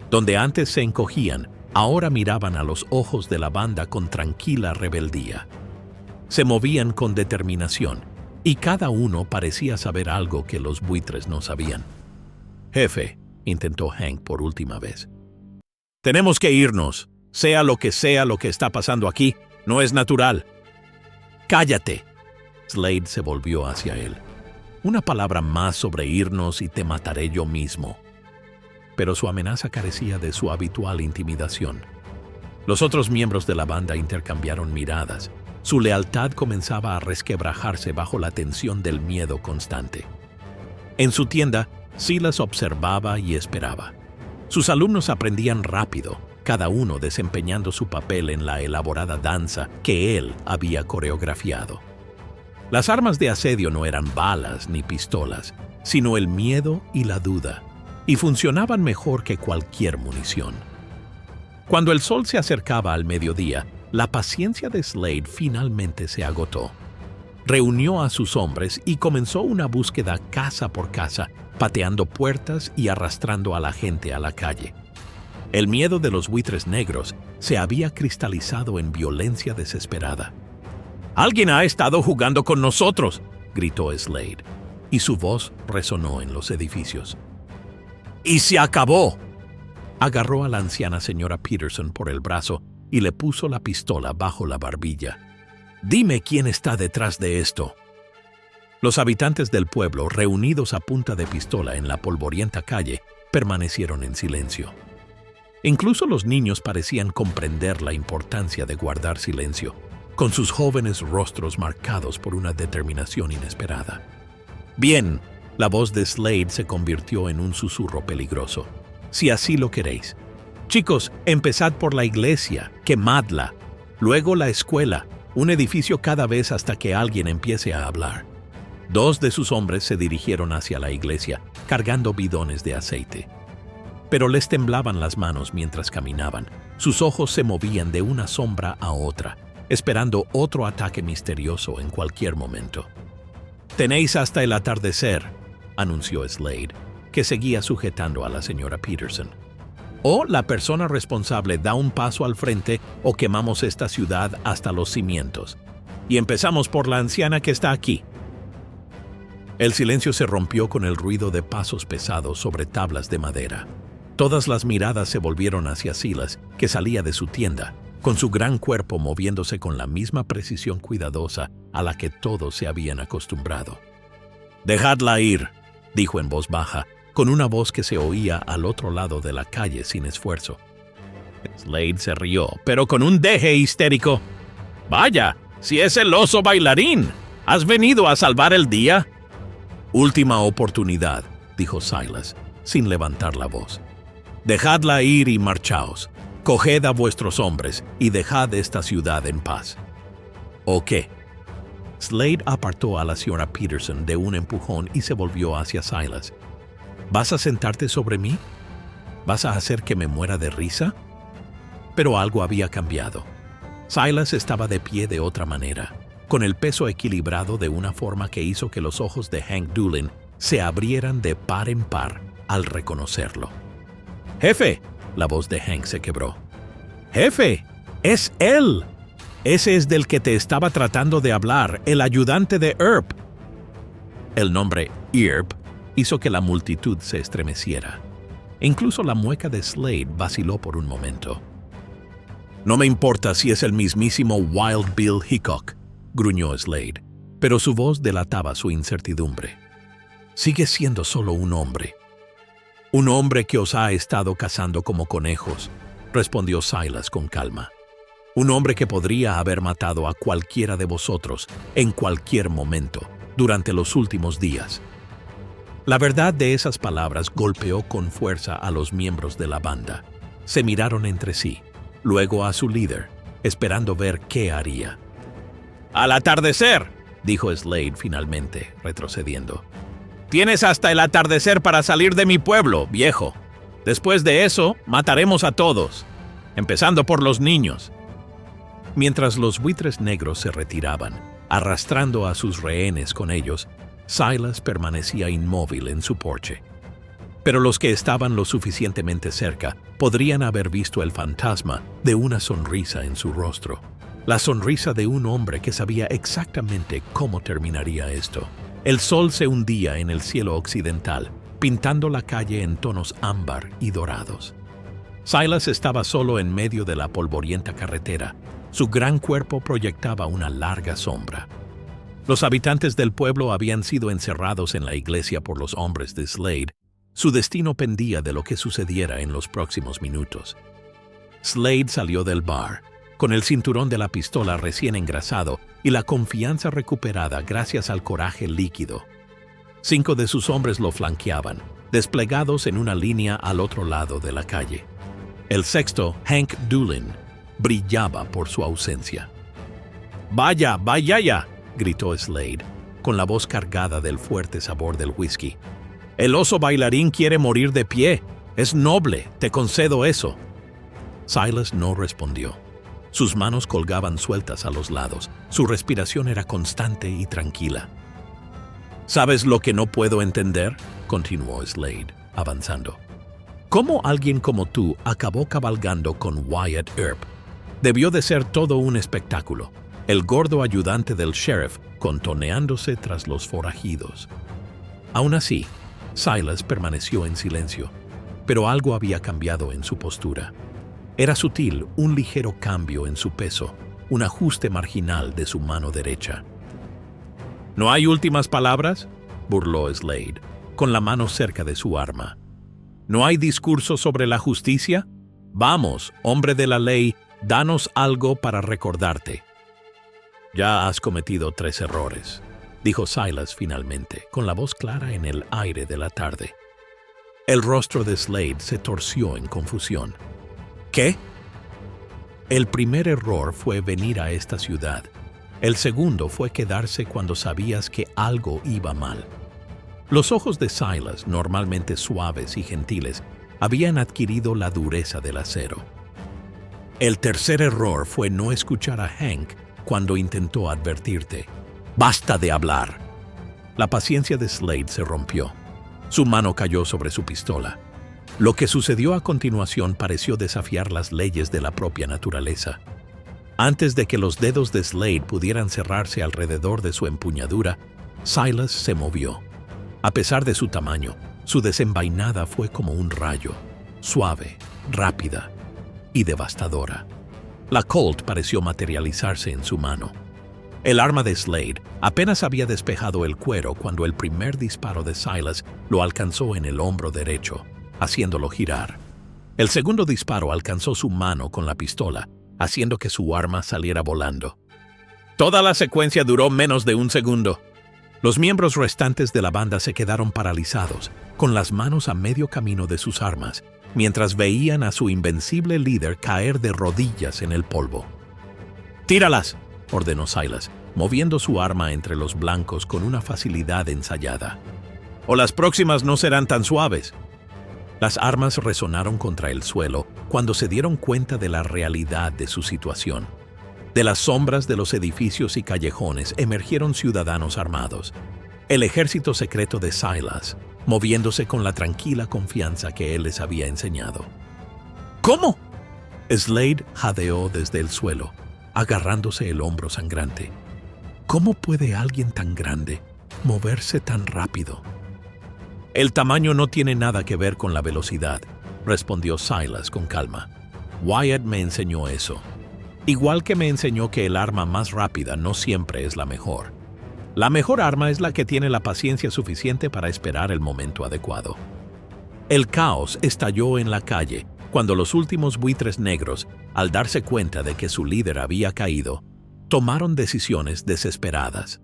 Donde antes se encogían, ahora miraban a los ojos de la banda con tranquila rebeldía. Se movían con determinación, y cada uno parecía saber algo que los buitres no sabían. «Jefe», intentó Hank por última vez, «tenemos que irnos. Sea lo que está pasando aquí, no es natural». «¡Cállate!», Slade se volvió hacia él. «Una palabra más sobre irnos y te mataré yo mismo». Pero su amenaza carecía de su habitual intimidación. Los otros miembros de la banda intercambiaron miradas. Su lealtad comenzaba a resquebrajarse bajo la tensión del miedo constante. En su tienda, Silas observaba y esperaba. Sus alumnos aprendían rápido, cada uno desempeñando su papel en la elaborada danza que él había coreografiado. Las armas de asedio no eran balas ni pistolas, sino el miedo y la duda, y funcionaban mejor que cualquier munición. Cuando el sol se acercaba al mediodía, la paciencia de Slade finalmente se agotó. Reunió a sus hombres y comenzó una búsqueda casa por casa, pateando puertas y arrastrando a la gente a la calle. El miedo de los buitres negros se había cristalizado en violencia desesperada. «Alguien ha estado jugando con nosotros», gritó Slade, y su voz resonó en los edificios. «¡Y se acabó!». Agarró a la anciana señora Peterson por el brazo y le puso la pistola bajo la barbilla. «Dime quién está detrás de esto». Los habitantes del pueblo, reunidos a punta de pistola en la polvorienta calle, permanecieron en silencio. Incluso los niños parecían comprender la importancia de guardar silencio, con sus jóvenes rostros marcados por una determinación inesperada. «Bien», la voz de Slade se convirtió en un susurro peligroso. «Si así lo queréis. Chicos, empezad por la iglesia, quemadla, luego la escuela, un edificio cada vez hasta que alguien empiece a hablar». 2 de sus hombres se dirigieron hacia la iglesia, cargando bidones de aceite. Pero les temblaban las manos mientras caminaban. Sus ojos se movían de una sombra a otra, esperando otro ataque misterioso en cualquier momento. «Tenéis hasta el atardecer», anunció Slade, que seguía sujetando a la señora Peterson. «O la persona responsable da un paso al frente o quemamos esta ciudad hasta los cimientos. Y empezamos por la anciana que está aquí». El silencio se rompió con el ruido de pasos pesados sobre tablas de madera. Todas las miradas se volvieron hacia Silas, que salía de su tienda, con su gran cuerpo moviéndose con la misma precisión cuidadosa a la que todos se habían acostumbrado. «Dejadla ir», dijo en voz baja, con una voz que se oía al otro lado de la calle sin esfuerzo. Slade se rió, pero con un deje histérico. «Vaya, si es el oso bailarín. ¿Has venido a salvar el día?» «Última oportunidad», dijo Silas, sin levantar la voz. «Dejadla ir y marchaos. Coged a vuestros hombres y dejad esta ciudad en paz». «¿O qué?». Slade apartó a la señora Peterson de un empujón y se volvió hacia Silas. «¿Vas a sentarte sobre mí? ¿Vas a hacer que me muera de risa?». Pero algo había cambiado. Silas estaba de pie de otra manera, con el peso equilibrado de una forma que hizo que los ojos de Hank Dulin se abrieran de par en par al reconocerlo. «¡Jefe!», la voz de Hank se quebró. «¡Jefe! ¡Es él! Ese es del que te estaba tratando de hablar, el ayudante de Earp». El nombre Earp hizo que la multitud se estremeciera. Incluso la mueca de Slade vaciló por un momento. «No me importa si es el mismísimo Wild Bill Hickok», gruñó Slade, pero su voz delataba su incertidumbre. «Sigue siendo solo un hombre». «Un hombre que os ha estado cazando como conejos», respondió Silas con calma. «Un hombre que podría haber matado a cualquiera de vosotros en cualquier momento durante los últimos días». La verdad de esas palabras golpeó con fuerza a los miembros de la banda. Se miraron entre sí, luego a su líder, esperando ver qué haría. «Al atardecer», dijo Slade finalmente, retrocediendo. «Tienes hasta el atardecer para salir de mi pueblo, viejo. Después de eso, mataremos a todos, empezando por los niños». Mientras los buitres negros se retiraban, arrastrando a sus rehenes con ellos, Silas permanecía inmóvil en su porche. Pero los que estaban lo suficientemente cerca podrían haber visto el fantasma de una sonrisa en su rostro. La sonrisa de un hombre que sabía exactamente cómo terminaría esto. El sol se hundía en el cielo occidental, pintando la calle en tonos ámbar y dorados. Silas estaba solo en medio de la polvorienta carretera. Su gran cuerpo proyectaba una larga sombra. Los habitantes del pueblo habían sido encerrados en la iglesia por los hombres de Slade. Su destino pendía de lo que sucediera en los próximos minutos. Slade salió del bar, con el cinturón de la pistola recién engrasado y la confianza recuperada gracias al coraje líquido. 5 de sus hombres lo flanqueaban, desplegados en una línea al otro lado de la calle. El sexto, Hank Dulin, brillaba por su ausencia. «¡Vaya, vaya ya!», gritó Slade, con la voz cargada del fuerte sabor del whisky. «El oso bailarín quiere morir de pie. Es noble, te concedo eso». Silas no respondió. Sus manos colgaban sueltas a los lados. Su respiración era constante y tranquila. «¿Sabes lo que no puedo entender?», continuó Slade, avanzando. «¿Cómo alguien como tú acabó cabalgando con Wyatt Earp? Debió de ser todo un espectáculo. el gordo ayudante del sheriff contoneándose tras los forajidos. Aún así, Silas permaneció en silencio, pero algo había cambiado en su postura. Era sutil, un ligero cambio en su peso, un ajuste marginal de su mano derecha. ¿No hay últimas palabras?, burló Slade, con la mano cerca de su arma. ¿No hay discurso sobre la justicia? Vamos, hombre de la ley, danos algo para recordarte. Ya has cometido 3 errores, dijo Silas finalmente, con la voz clara en el aire de la tarde. El rostro de Slade se torció en confusión. ¿Qué? El primer error fue venir a esta ciudad. El segundo fue quedarse cuando sabías que algo iba mal. Los ojos de Silas, normalmente suaves y gentiles, habían adquirido la dureza del acero. El tercer error fue no escuchar a Hank cuando intentó advertirte. ¡Basta de hablar! La paciencia de Slade se rompió. Su mano cayó sobre su pistola. Lo que sucedió a continuación pareció desafiar las leyes de la propia naturaleza. Antes de que los dedos de Slade pudieran cerrarse alrededor de su empuñadura, Silas se movió. A pesar de su tamaño, su desenvainada fue como un rayo, suave, rápida y devastadora. La Colt pareció materializarse en su mano. El arma de Slade apenas había despejado el cuero cuando el primer disparo de Silas lo alcanzó en el hombro derecho, haciéndolo girar. El segundo disparo alcanzó su mano con la pistola, haciendo que su arma saliera volando. Toda la secuencia duró menos de un segundo. Los miembros restantes de la banda se quedaron paralizados, con las manos a medio camino de sus armas, mientras veían a su invencible líder caer de rodillas en el polvo. ¡Tíralas!, ordenó Silas, moviendo su arma entre los blancos con una facilidad ensayada. «O las próximas no serán tan suaves». Las armas resonaron contra el suelo cuando se dieron cuenta de la realidad de su situación. De las sombras de los edificios y callejones emergieron ciudadanos armados. El ejército secreto de Silas, moviéndose con la tranquila confianza que él les había enseñado. ¿Cómo? Slade jadeó desde el suelo, agarrándose el hombro sangrante. ¿Cómo puede alguien tan grande moverse tan rápido? El tamaño no tiene nada que ver con la velocidad, respondió Silas con calma. Wyatt me enseñó eso. Igual que me enseñó que el arma más rápida no siempre es la mejor. La mejor arma es la que tiene la paciencia suficiente para esperar el momento adecuado. El caos estalló en la calle cuando los últimos buitres negros, al darse cuenta de que su líder había caído, tomaron decisiones desesperadas.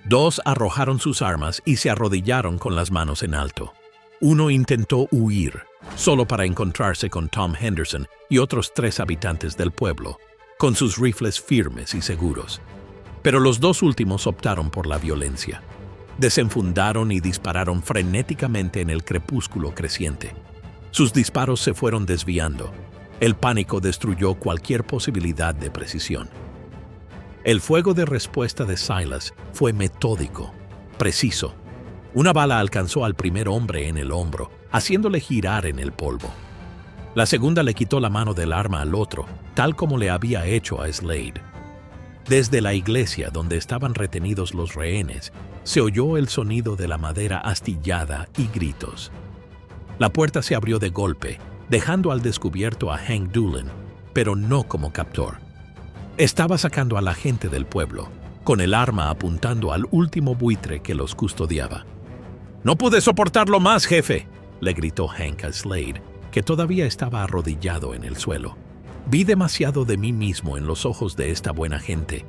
2 arrojaron sus armas y se arrodillaron con las manos en alto. Uno intentó huir, solo para encontrarse con Tom Henderson y otros 3 habitantes del pueblo, con sus rifles firmes y seguros. Pero los 2 últimos optaron por la violencia. Desenfundaron y dispararon frenéticamente en el crepúsculo creciente. Sus disparos se fueron desviando. El pánico destruyó cualquier posibilidad de precisión. El fuego de respuesta de Silas fue metódico, preciso. Una bala alcanzó al primer hombre en el hombro, haciéndole girar en el polvo. La segunda le quitó la mano del arma al otro, tal como le había hecho a Slade. Desde la iglesia donde estaban retenidos los rehenes, se oyó el sonido de la madera astillada y gritos. La puerta se abrió de golpe, dejando al descubierto a Hank Doolan, pero no como captor. Estaba sacando a la gente del pueblo, con el arma apuntando al último buitre que los custodiaba. «No pude soportarlo más, jefe», le gritó Hank a Slade, que todavía estaba arrodillado en el suelo. «Vi demasiado de mí mismo en los ojos de esta buena gente».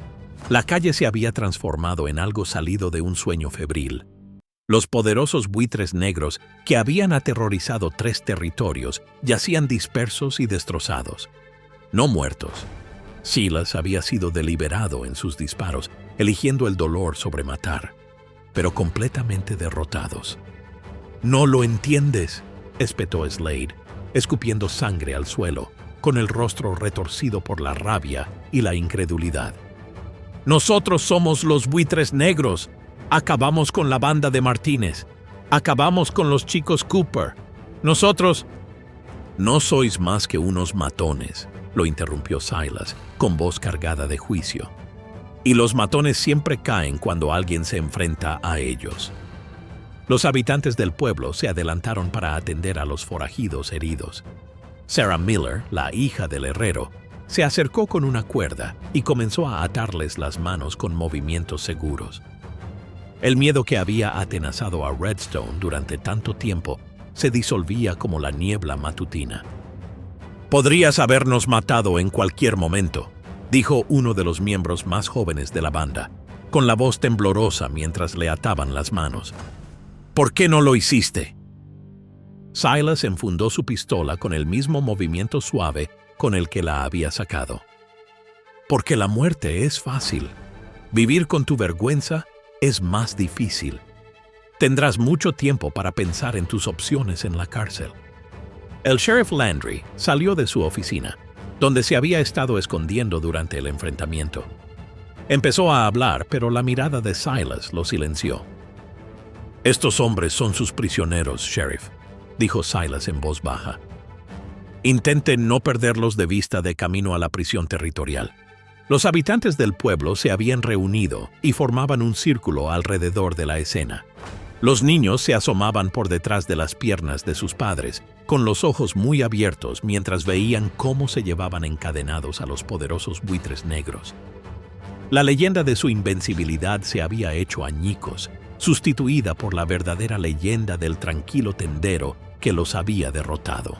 La calle se había transformado en algo salido de un sueño febril. Los poderosos buitres negros que habían aterrorizado 3 territorios yacían dispersos y destrozados. No muertos. Silas había sido deliberado en sus disparos, eligiendo el dolor sobre matar, pero completamente derrotados. «No lo entiendes», espetó Slade, escupiendo sangre al suelo, con el rostro retorcido por la rabia y la incredulidad. «Nosotros somos los buitres negros. Acabamos con la banda de Martínez. Acabamos con los chicos Cooper. Nosotros...» «No sois más que unos matones», lo interrumpió Silas, con voz cargada de juicio. y los matones siempre caen cuando alguien se enfrenta a ellos. Los habitantes del pueblo se adelantaron para atender a los forajidos heridos. Sarah Miller, la hija del herrero, se acercó con una cuerda y comenzó a atarles las manos con movimientos seguros. El miedo que había atenazado a Redstone durante tanto tiempo se disolvía como la niebla matutina. «Podrías habernos matado en cualquier momento», dijo uno de los miembros más jóvenes de la banda, con la voz temblorosa mientras le ataban las manos. «¿Por qué no lo hiciste?» Silas enfundó su pistola con el mismo movimiento suave con el que la había sacado. «Porque la muerte es fácil. Vivir con tu vergüenza es más difícil. Tendrás mucho tiempo para pensar en tus opciones en la cárcel». El sheriff Landry salió de su oficina, donde se había estado escondiendo durante el enfrentamiento. Empezó a hablar, pero la mirada de Silas lo silenció. «Estos hombres son sus prisioneros, sheriff», dijo Silas en voz baja. «Intente no perderlos de vista de camino a la prisión territorial». Los habitantes del pueblo se habían reunido y formaban un círculo alrededor de la escena. Los niños se asomaban por detrás de las piernas de sus padres, con los ojos muy abiertos mientras veían cómo se llevaban encadenados a los poderosos buitres negros. La leyenda de su invencibilidad se había hecho añicos, sustituida por la verdadera leyenda del tranquilo tendero que los había derrotado.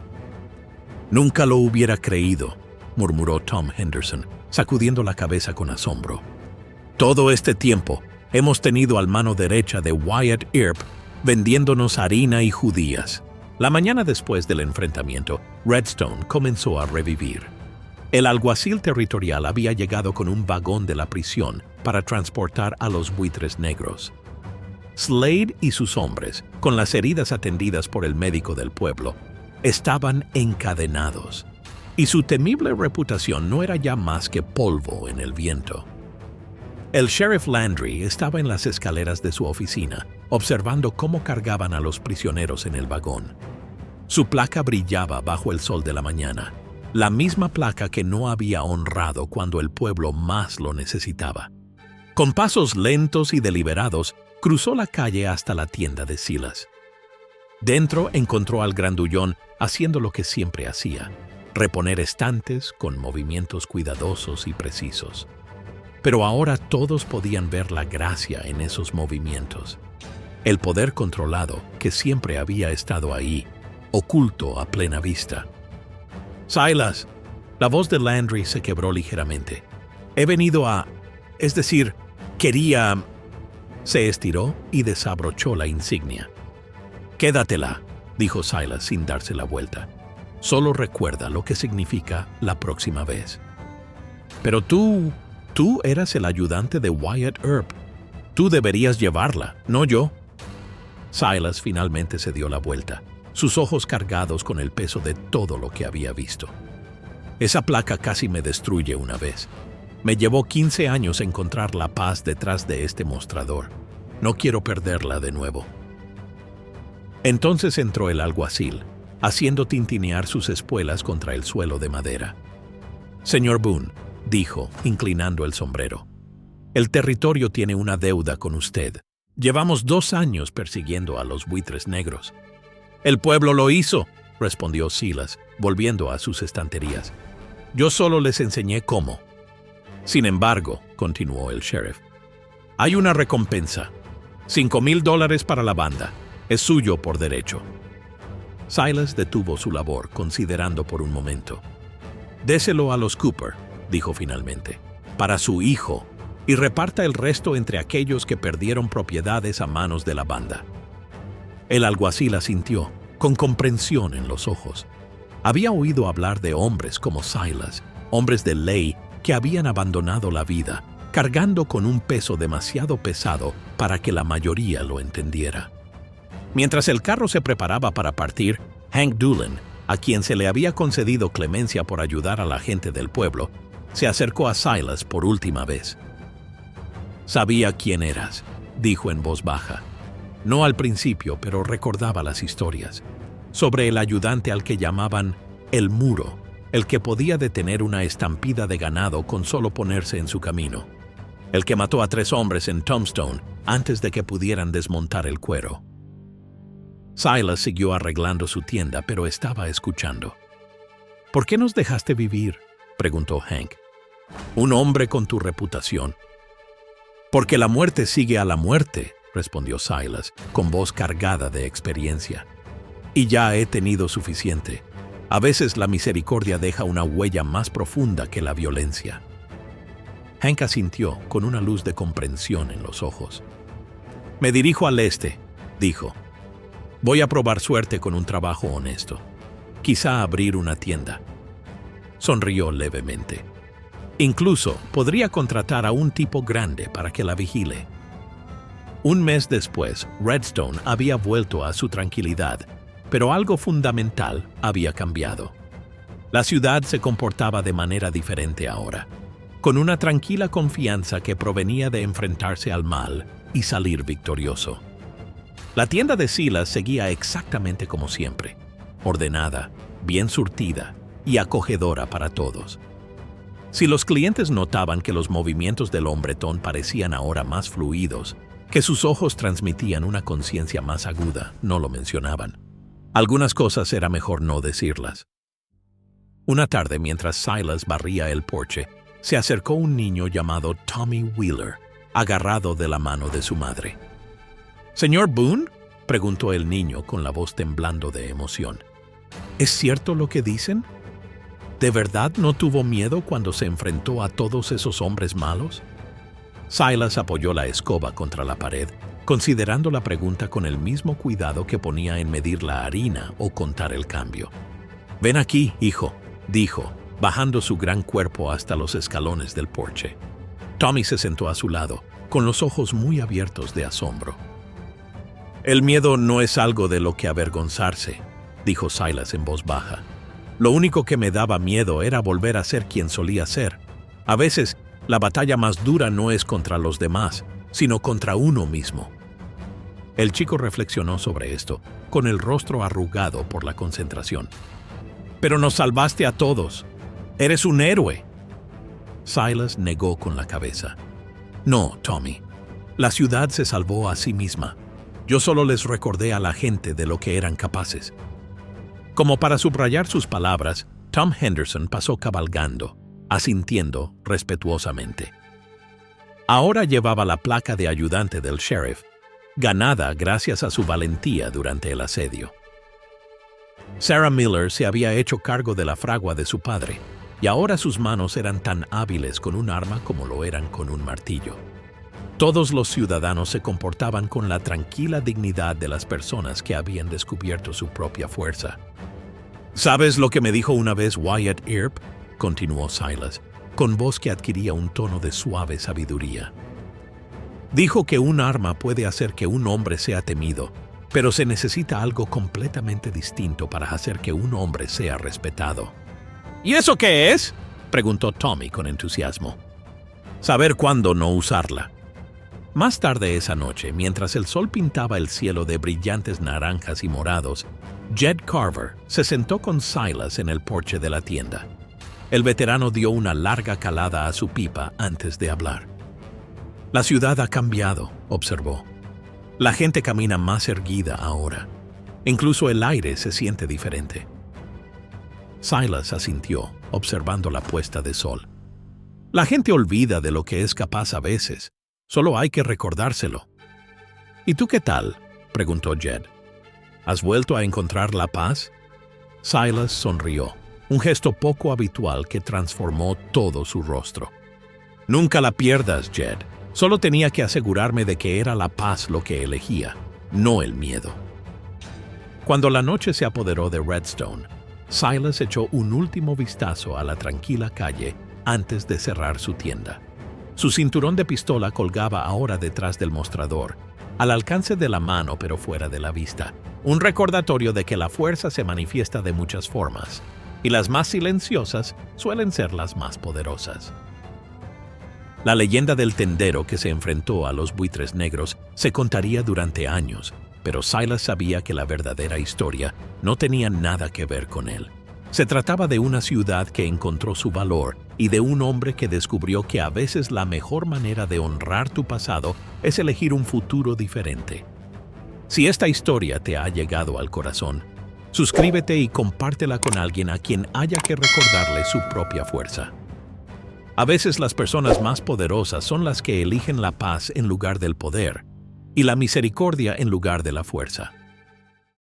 «Nunca lo hubiera creído», murmuró Tom Henderson, sacudiendo la cabeza con asombro. «Todo este tiempo hemos tenido al mano derecha de Wyatt Earp vendiéndonos harina y judías». La mañana después del enfrentamiento, Redstone comenzó a revivir. El alguacil territorial había llegado con un vagón de la prisión para transportar a los buitres negros. Slade y sus hombres, con las heridas atendidas por el médico del pueblo, estaban encadenados, y su temible reputación no era ya más que polvo en el viento. El sheriff Landry estaba en las escaleras de su oficina, observando cómo cargaban a los prisioneros en el vagón. Su placa brillaba bajo el sol de la mañana, la misma placa que no había honrado cuando el pueblo más lo necesitaba. Con pasos lentos y deliberados, cruzó la calle hasta la tienda de Silas. Dentro encontró al grandullón haciendo lo que siempre hacía: reponer estantes con movimientos cuidadosos y precisos. Pero ahora todos podían ver la gracia en esos movimientos. El poder controlado que siempre había estado ahí, oculto a plena vista. «Silas», la voz de Landry se quebró ligeramente. «He venido a... es decir, quería...» Se estiró y desabrochó la insignia. «Quédatela», dijo Silas sin darse la vuelta. «Solo recuerda lo que significa la próxima vez». «Pero tú eras el ayudante de Wyatt Earp. Tú deberías llevarla, no yo». Silas finalmente se dio la vuelta, sus ojos cargados con el peso de todo lo que había visto. «Esa placa casi me destruye una vez. Me llevó 15 años encontrar la paz detrás de este mostrador. No quiero perderla de nuevo». Entonces entró el alguacil, haciendo tintinear sus espuelas contra el suelo de madera. «Señor Boone», dijo, inclinando el sombrero, «el territorio tiene una deuda con usted. Llevamos 2 años persiguiendo a los buitres negros». «El pueblo lo hizo», respondió Silas, volviendo a sus estanterías. «Yo solo les enseñé cómo». «Sin embargo», continuó el sheriff, «hay una recompensa. $5,000 para la banda. Es suyo por derecho». Silas detuvo su labor, considerando por un momento. «Déselo a los Cooper», dijo finalmente, «para su hijo, y reparta el resto entre aquellos que perdieron propiedades a manos de la banda». El alguacil asintió, con comprensión en los ojos. Había oído hablar de hombres como Silas, hombres de ley que habían abandonado la vida, cargando con un peso demasiado pesado para que la mayoría lo entendiera. Mientras el carro se preparaba para partir, Hank Doolan, a quien se le había concedido clemencia por ayudar a la gente del pueblo, se acercó a Silas por última vez. «Sabía quién eras», dijo en voz baja. No al principio, pero recordaba las historias. Sobre el ayudante al que llamaban el Muro, el que podía detener una estampida de ganado con solo ponerse en su camino. el que mató a 3 hombres en Tombstone antes de que pudieran desmontar el cuero. Silas siguió arreglando su tienda, pero estaba escuchando. ¿Por qué nos dejaste vivir?, preguntó Hank. Un hombre con tu reputación. Porque la muerte sigue a la muerte, respondió Silas, con voz cargada de experiencia. Y ya he tenido suficiente. A veces la misericordia deja una huella más profunda que la violencia. Hank asintió con una luz de comprensión en los ojos. Me dirijo al este, dijo. Voy a probar suerte con un trabajo honesto. Quizá abrir una tienda. Sonrió levemente. Incluso podría contratar a un tipo grande para que la vigile. Un mes después, Redstone había vuelto a su tranquilidad, pero algo fundamental había cambiado. La ciudad se comportaba de manera diferente ahora, con una tranquila confianza que provenía de enfrentarse al mal y salir victorioso. La tienda de Silas seguía exactamente como siempre, ordenada, bien surtida y acogedora para todos. Si los clientes notaban que los movimientos del hombretón parecían ahora más fluidos, que sus ojos transmitían una conciencia más aguda, no lo mencionaban. Algunas cosas era mejor no decirlas. Una tarde, mientras Silas barría el porche, se acercó un niño llamado Tommy Wheeler, agarrado de la mano de su madre. «¿Señor Boone?», preguntó el niño con la voz temblando de emoción. «¿Es cierto lo que dicen? ¿De verdad no tuvo miedo cuando se enfrentó a todos esos hombres malos?». Silas apoyó la escoba contra la pared, considerando la pregunta con el mismo cuidado que ponía en medir la harina o contar el cambio. «Ven aquí, hijo», dijo, bajando su gran cuerpo hasta los escalones del porche. Tommy se sentó a su lado, con los ojos muy abiertos de asombro. «El miedo no es algo de lo que avergonzarse», dijo Silas en voz baja. «Lo único que me daba miedo era volver a ser quien solía ser. A veces, la batalla más dura no es contra los demás, sino contra uno mismo». El chico reflexionó sobre esto, con el rostro arrugado por la concentración. «Pero nos salvaste a todos. Eres un héroe». Silas negó con la cabeza. «No, Tommy. La ciudad se salvó a sí misma. Yo solo les recordé a la gente de lo que eran capaces». Como para subrayar sus palabras, Tom Henderson pasó cabalgando, asintiendo respetuosamente. Ahora llevaba la placa de ayudante del sheriff, ganada gracias a su valentía durante el asedio. Sarah Miller se había hecho cargo de la fragua de su padre, y ahora sus manos eran tan hábiles con un arma como lo eran con un martillo. Todos los ciudadanos se comportaban con la tranquila dignidad de las personas que habían descubierto su propia fuerza. «¿Sabes lo que me dijo una vez Wyatt Earp?», continuó Silas, con voz que adquiría un tono de suave sabiduría. «Dijo que un arma puede hacer que un hombre sea temido, pero se necesita algo completamente distinto para hacer que un hombre sea respetado». «¿Y eso qué es?», preguntó Tommy con entusiasmo. «Saber cuándo no usarla». Más tarde esa noche, mientras el sol pintaba el cielo de brillantes naranjas y morados, Jed Carver se sentó con Silas en el porche de la tienda. El veterano dio una larga calada a su pipa antes de hablar. «La ciudad ha cambiado», observó. «La gente camina más erguida ahora. Incluso el aire se siente diferente». Silas asintió, observando la puesta de sol. «La gente olvida de lo que es capaz a veces. Solo hay que recordárselo». «¿Y tú qué tal?», preguntó Jed. «¿Has vuelto a encontrar la paz?». Silas sonrió, un gesto poco habitual que transformó todo su rostro. «Nunca la pierdas, Jed. Solo tenía que asegurarme de que era la paz lo que elegía, no el miedo». Cuando la noche se apoderó de Redstone, Silas echó un último vistazo a la tranquila calle antes de cerrar su tienda. Su cinturón de pistola colgaba ahora detrás del mostrador, al alcance de la mano pero fuera de la vista, un recordatorio de que la fuerza se manifiesta de muchas formas, y las más silenciosas suelen ser las más poderosas. La leyenda del tendero que se enfrentó a los buitres negros se contaría durante años, pero Silas sabía que la verdadera historia no tenía nada que ver con él. Se trataba de una ciudad que encontró su valor y de un hombre que descubrió que a veces la mejor manera de honrar tu pasado es elegir un futuro diferente. Si esta historia te ha llegado al corazón, suscríbete y compártela con alguien a quien haya que recordarle su propia fuerza. A veces las personas más poderosas son las que eligen la paz en lugar del poder y la misericordia en lugar de la fuerza.